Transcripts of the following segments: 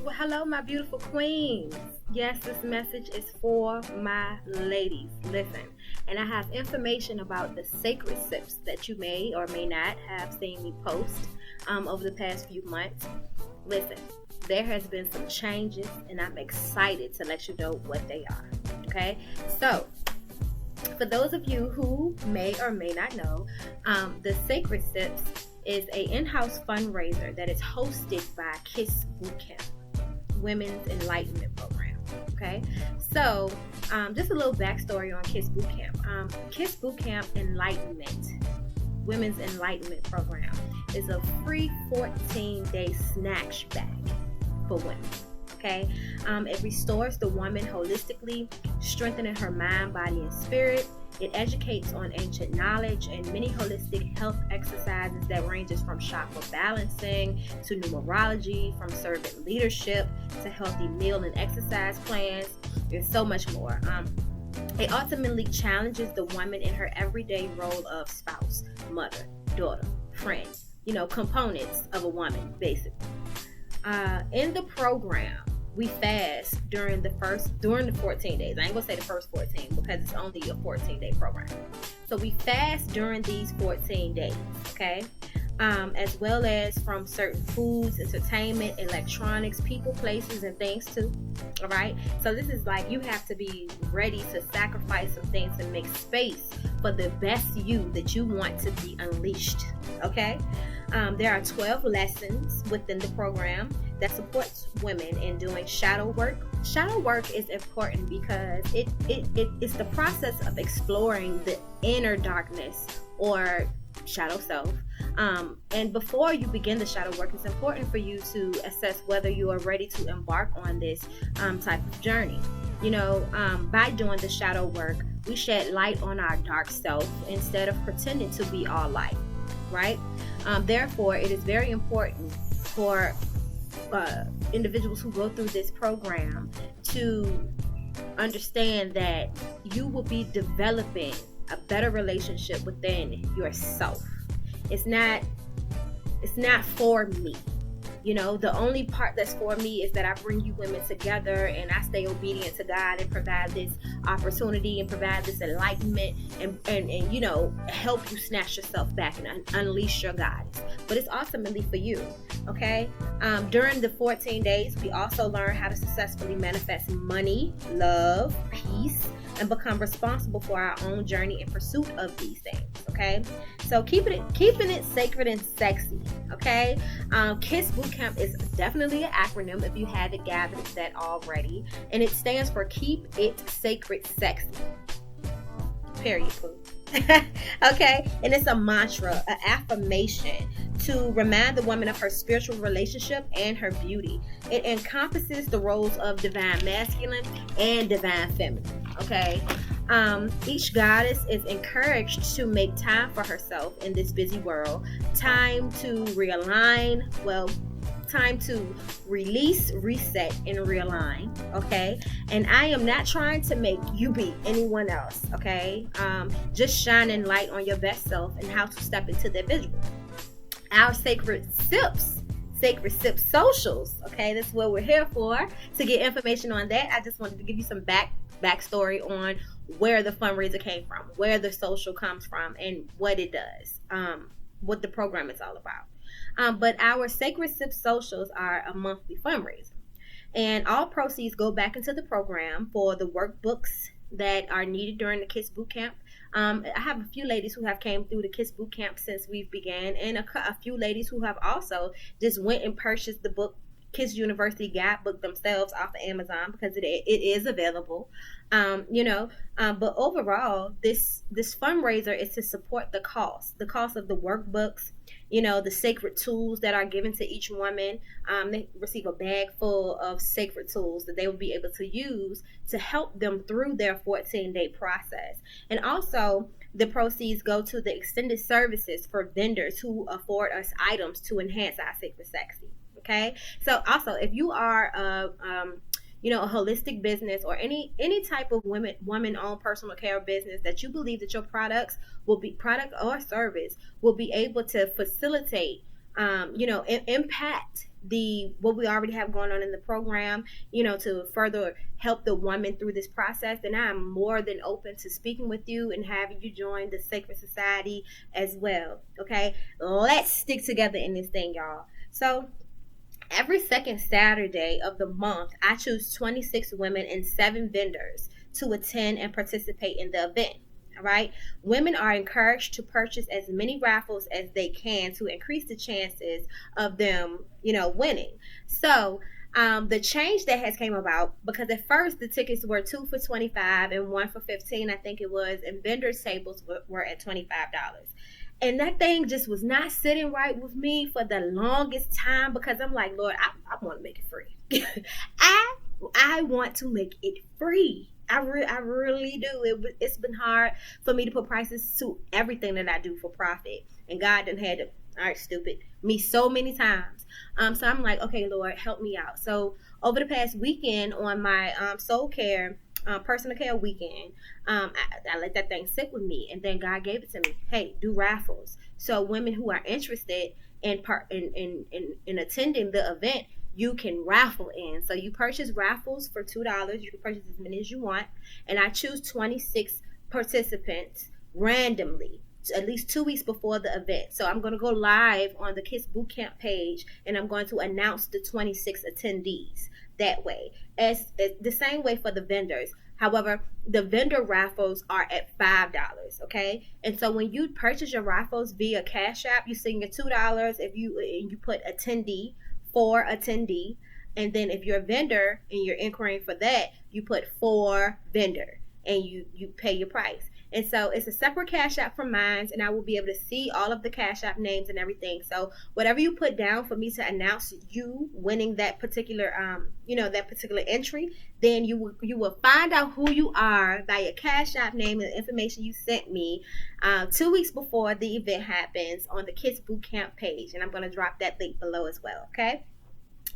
Well, hello, my beautiful queens. Yes, this message is for my ladies. Listen, and I have information about the sacred sips that you may or may not have seen me post over the past few months. Listen, there has been some changes, and I'm excited to let you know what they are. Okay, so for those of you who may or may not know, the Sacred Sips is a in-house fundraiser that is hosted by K.I.S.S Boot Camp, Women's Enlightenment program. Okay, so just a little backstory on K.I.S.S Boot Camp. K.I.S.S Boot Camp Enlightenment, Women's Enlightenment program, is a free 14-day snatch bag for women. Okay, it restores the woman holistically, strengthening her mind, body, and spirit. It educates on ancient knowledge and many holistic health exercises that ranges from chakra balancing to numerology, from servant leadership to healthy meal and exercise plans. There's so much more. It ultimately challenges the woman in her everyday role of spouse, mother, daughter, friend, components of a woman, basically. In the program, we fast during the 14 days. I ain't gonna say the first 14 because it's only a 14-day program. So we fast during these 14 days, okay? As well as from certain foods, entertainment, electronics, people, places, and things too. All right. So this is like you have to be ready to sacrifice some things and make space for the best you that you want to be unleashed. Okay. There are 12 lessons within the program that supports women in doing shadow work. Shadow work is important because it's the process of exploring the inner darkness or shadow self. And before you begin the shadow work, it's important for you to assess whether you are ready to embark on this type of journey. By doing the shadow work, we shed light on our dark self instead of pretending to be all light, right? Therefore, it is very important for individuals who go through this program to understand that you will be developing a better relationship within yourself. It's not for me. The only part that's for me is that I bring you women together and I stay obedient to God and provide this opportunity and provide this enlightenment and help you snatch yourself back and unleash your goddess. But it's ultimately for you, okay? During the 14 days, we also learn how to successfully manifest money, love, peace, and become responsible for our own journey in pursuit of these things, okay? So keeping it sacred and sexy, okay? K.I.S.S Boot Camp is definitely an acronym if you haven't gathered that already, and it stands for Keep It Sacred Sexy. Period, poo. Okay, and it's a mantra, an affirmation to remind the woman of her spiritual relationship and her beauty. It encompasses the roles of divine masculine and divine feminine. Okay, each goddess is encouraged to make time for herself in this busy world, time to realign, time to release, reset, and realign, okay? And I am not trying to make you be anyone else, okay? Just shining light on your best self and how to step into that vision. Our Sacred Sip socials, okay? That's what we're here for. To get information on that, I just wanted to give you some backstory on where the fundraiser came from, where the social comes from, and what it does, what the program is all about. But our Sacred Sip socials are a monthly fundraiser, and all proceeds go back into the program for the workbooks that are needed during the K.I.S.S Boot Camp. I have a few ladies who have came through the K.I.S.S Boot Camp since we've began, and a few ladies who have also just went and purchased the book, K.I.S.S University Guidebook, themselves off of Amazon because it is available. But overall, this fundraiser is to support the cost of the workbooks, the sacred tools that are given to each woman. They receive a bag full of sacred tools that they will be able to use to help them through their 14-day process. And also, the proceeds go to the extended services for vendors who afford us items to enhance our sacred sexy. Okay, so also if you are a holistic business or any type of women-owned personal care business that you believe that your product or service will be able to facilitate, impact what we already have going on in the program, to further help the woman through this process, then I am more than open to speaking with you and having you join the Sacred Society as well. Okay, let's stick together in this thing, y'all. So every second Saturday of the month, I choose 26 women and 7 vendors to attend and participate in the event. All right. Women are encouraged to purchase as many raffles as they can to increase the chances of them, winning. So the change that has came about, because at first the tickets were 2 for $25 and 1 for $15, I think it was, and vendors tables were at $25. And that thing just was not sitting right with me for the longest time, because I'm like, Lord, I want to make it free. I want to make it free. I really do. It's been hard for me to put prices to everything that I do for profit. And God done had to, all right, stupid, me so many times. So I'm like, okay, Lord, help me out. So over the past weekend on my soul care, personal care weekend, I let that thing sit with me, and then God gave it to me. Hey, do raffles. So women who are interested in attending the event, you can raffle in. So you purchase raffles for $2. You can purchase as many as you want, and I choose 26 participants randomly, at least 2 weeks before the event. So I'm going to go live on the K.I.S.S Boot Camp page, and I'm going to announce the 26 attendees that way. As the same way for the vendors. However, the vendor raffles are at $5, okay? And so when you purchase your raffles via Cash App, you send your $2 if you put attendee for attendee, and then if you're a vendor and you're inquiring for that, you put for vendor, and you pay your price. And so it's a separate Cash App from mine, and I will be able to see all of the Cash App names and everything. So whatever you put down for me to announce you winning that particular that particular entry, then you will find out who you are by your Cash App name and the information you sent me 2 weeks before the event happens on the K.I.S.S Boot Camp page, and I'm going to drop that link below as well. Okay.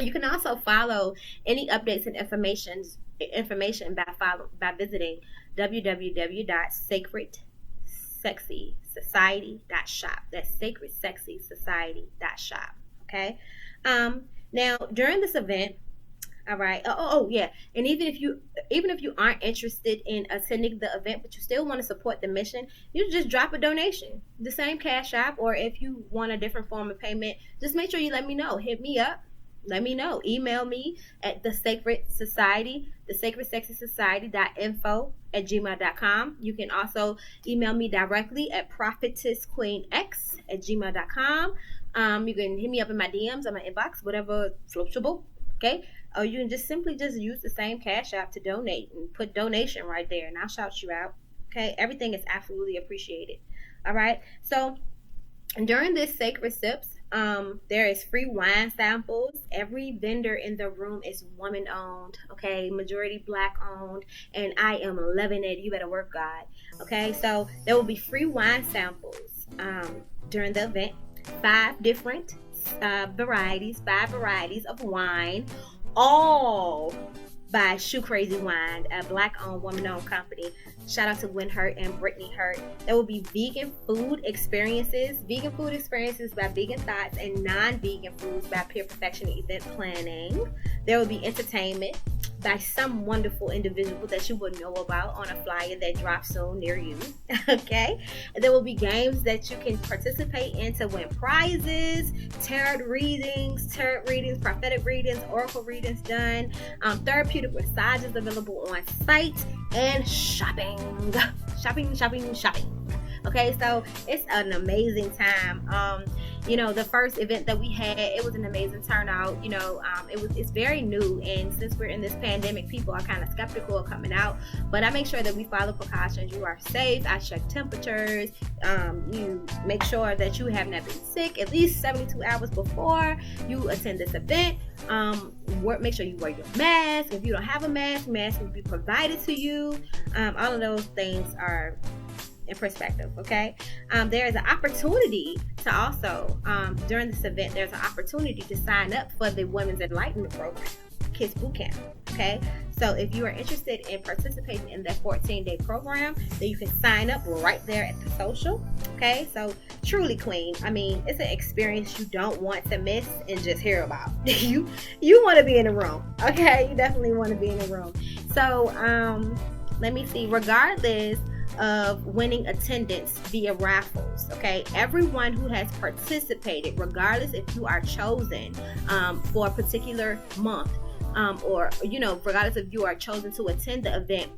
You can also follow any updates and information by visiting www.sacredsexysociety.shop. That's sacredsexysociety.shop. Okay. Now during this event, all right. Yeah. And even if you aren't interested in attending the event, but you still want to support the mission, you just drop a donation, the same Cash App, or if you want a different form of payment, just make sure you let me know. Hit me up. Let me know. Email me at the Sacred Sexy Society.info@gmail.com. You can also email me directly at prophetessqueenx@gmail.com. You can hit me up in my DMs or my inbox, whatever floats your boat. Okay. Or you can just simply use the same Cash App to donate and put donation right there, and I'll shout you out. Okay. Everything is absolutely appreciated. All right. So during this Sacred Sips, there is free wine samples. Every vendor in the room is woman owned, okay, majority Black owned, and I am loving it. You better work, God. Okay, so there will be free wine samples during the event. 5 different varieties of wine, all by Shoe Crazy Wine, a Black owned, woman owned company. Shout out to Win Hurt and Brittany Hurt. There will be vegan food experiences by Vegan T.H.O.T.S and non-vegan foods by Pure Perfection Event Planning. There will be entertainment by some wonderful individual that you will know about on a flyer that drops soon near you. Okay? And there will be games that you can participate in to win prizes, tarot readings, prophetic readings, oracle readings done, therapeutic massages available on site, and shopping. Okay, so it's an amazing time. The first event that we had, it was an amazing turnout. It's very new, and since we're in this pandemic, people are kind of skeptical of coming out. But I make sure that we follow precautions. You are safe. I check temperatures. You make sure that you have not been sick at least 72 hours before you attend this event. Make sure you wear your mask. If you don't have a mask will be provided to you. All of those things are in perspective. Okay. There is an opportunity to also during this event, there's an opportunity to sign up for the Women's Enlightenment program, K.I.S.S Boot Camp. Okay, So if you are interested in participating in that 14-day program, then you can sign up right there at the social. Okay, so truly, Queen, I mean, it's an experience you don't want to miss and just hear about. you want to be in the room. Okay, you definitely want to be in the room. So let me see. Regardless of winning attendance via raffles, okay, everyone who has participated, regardless if you are chosen for a particular month, or regardless if you are chosen to attend the event,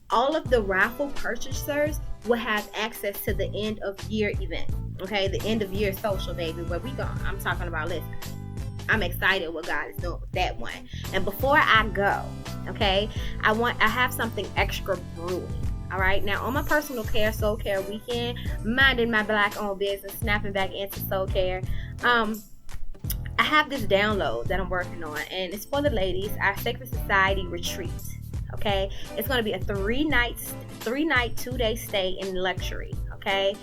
all of the raffle purchasers will have access to the end of year event. Okay, the end of year social, baby, where we go. I'm talking about, listen, I'm excited what God is doing with that one. And before I go, okay, I have something extra brewing. All right, now on my personal care, soul care weekend, minding my Black owned business, snapping back into soul care, I have this download that I'm working on, and it's for the ladies, our Sacred Society retreat. Okay, it's going to be a 3-night, 2-day stay in luxury. Okay,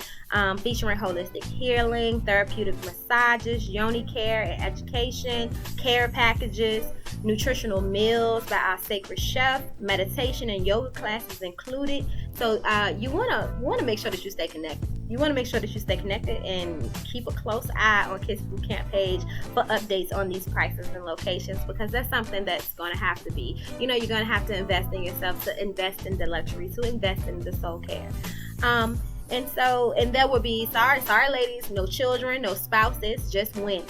featuring holistic healing, therapeutic massages, yoni care and education, care packages, nutritional meals by our sacred chef, meditation and yoga classes included. So you wanna make sure that you stay connected. You want to make sure that you stay connected and keep a close eye on K.I.S.S Boot Camp page for updates on these prices and locations, because that's something that's going to have to be. You're going to have to invest in yourself, to invest in the luxury, to invest in the soul care. And there will be, sorry ladies, no children, no spouses, just women.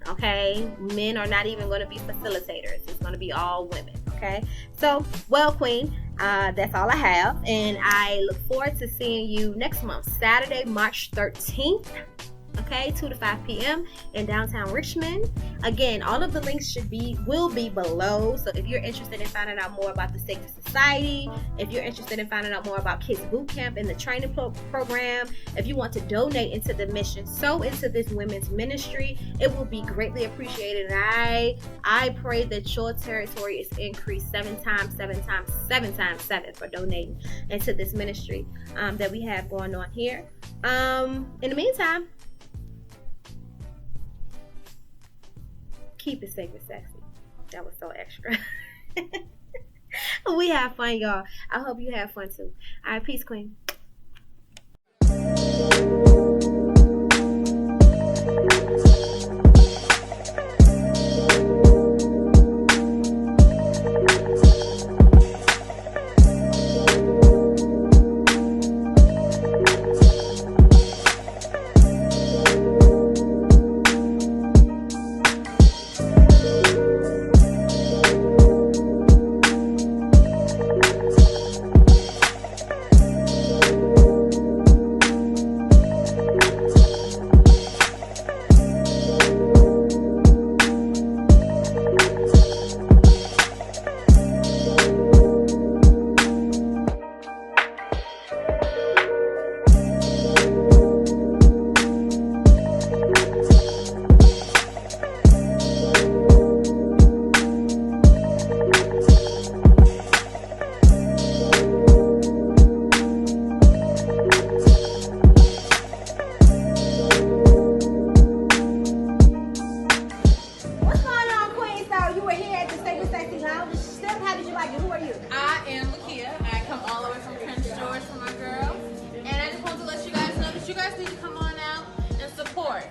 Okay, men are not even going to be facilitators. It's going to be all women. Okay, so, well, Queen, that's all I have, and I look forward to seeing you next month, Saturday, March 13th. Okay, 2 to 5 p.m. in downtown Richmond. Again, all of the links will be below. So if you're interested in finding out more about the Sacred Society, if you're interested in finding out more about K.I.S.S Boot Camp and the training program, if you want to donate into the mission, sow into this women's ministry, it will be greatly appreciated. And I pray that your territory is increased 7 times 7 for donating into this ministry that we have going on here. In the meantime, keep it sacred sexy. That was so extra. We have fun, y'all. I hope you have fun too. All right, peace, Queen.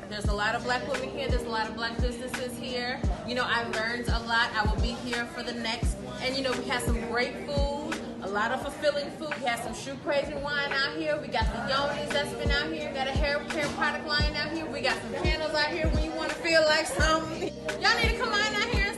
There's a lot of Black women here. There's a lot of Black businesses here. You know, I learned a lot. I will be here for the next. And, you know, we have some great food, a lot of fulfilling food. We have some shoe crazy wine out here. We got the yonis that's been out here. Got a hair care product line out here. We got some candles out here when you want to feel like something. Y'all need to come on out here